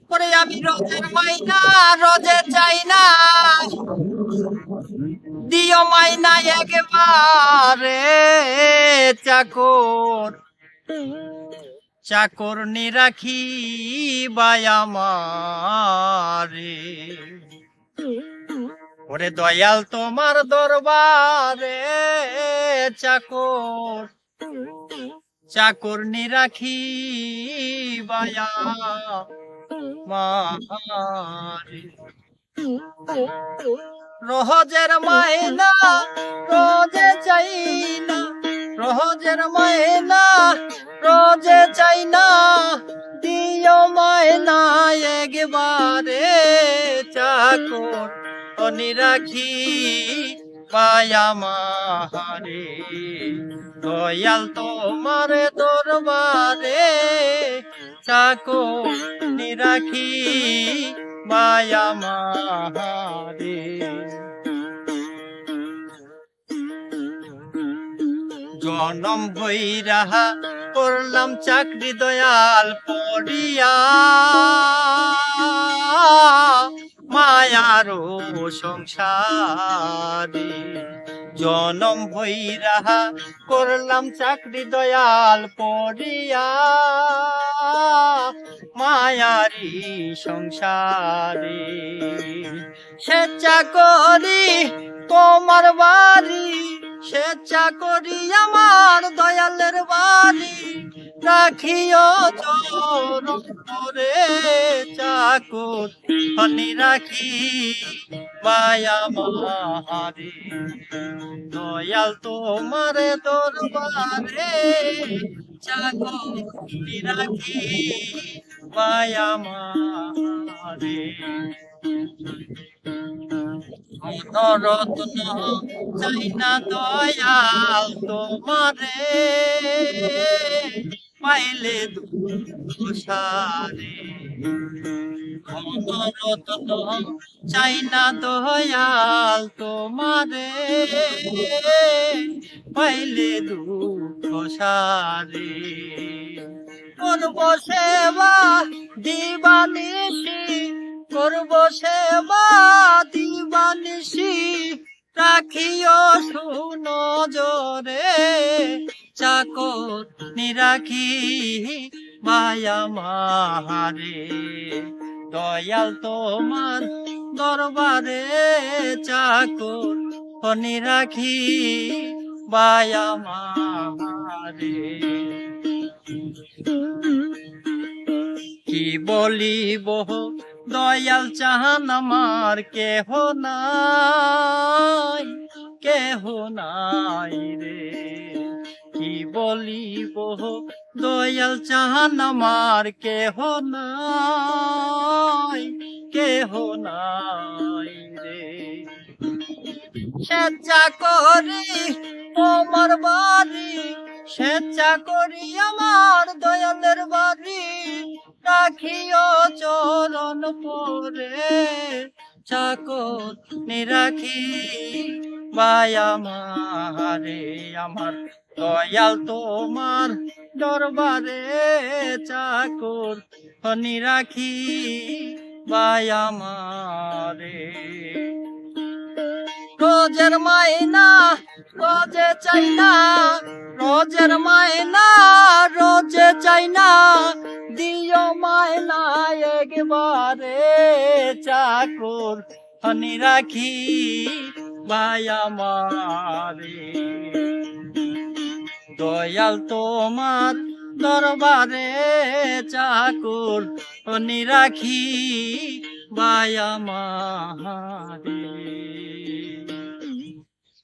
পরে আমি রোজের মাইনা রোজে চাই না, দিও মাইনা একবারে। চাকর চাকর নিরাখি বাই আমারে। ওরে দয়াল তোমার দরবারে চাকর চাকর নিরাখি বাই আমারে। রোজের মাইনা রোজে চাই না, রোজের মাইনা রোজে চাই না, দিও মাইনা একবারে। চাকর নিরাখি বাই আমারে। দয়াল তোমার দরবারে চাকর নিরাখি বাই আমারে। জনম ভৈরা করলাম চাকরি দয়াল পড়িয়া, মায়ারো সংসারে। জনম ভৈরা করলাম চাকরি দয়াল পড়িয়া, মায়ারি সংসারে। স্বেচ্ছা করি তোমার বাড়ি, স্বেচ্ছা করি আমার দয়ালের বাড়ি, রাখিও চরণ করে। চাকর নিরাখি বাই আমারে। দয়াল তোমার দরবারে চাকর নিরাখি বাই আমারে। রত্ন চাই না দয়াল তোমারে, পাইলে দুঃখ সারে। রত্ন চাই না দয়াল তোমারে, পাইলে দুঃখ সারে। করব সেবা দিবানিশি, করব সেবা দিবানিশি, রাখিও সুনজরে। চাকর নিরাখি বাই আমারে। দয়াল তোমার দরবারে চাকর নিরাখি বাই আমারে। কি বলিব দয়াল চাহান আমার কেহ নাই, কেহ নাই রে। কি বলিব দয়াল চাহান আমার কেহ নাই, কেহ নাই রে। স্বেচ্ছা করি তোমার বাড়ি, স্বেচ্ছা করি আমার দয়ালের বাড়ি, রাখিও চরণ পরে। চাকর নিরাখি বাই আমারে। আমার দয়াল তোমার দরবারে চাকর নিরাখি বাই আমারে। রোজের মাইনা রোজে চাই না, রোজের মাইনা রোজে চাই না, দিও মাইনা একবারে। চাকর নিরাখি বাই আমারে। দয়াল তোমার দরবারে চাকর নিরাখি বাই আমারে।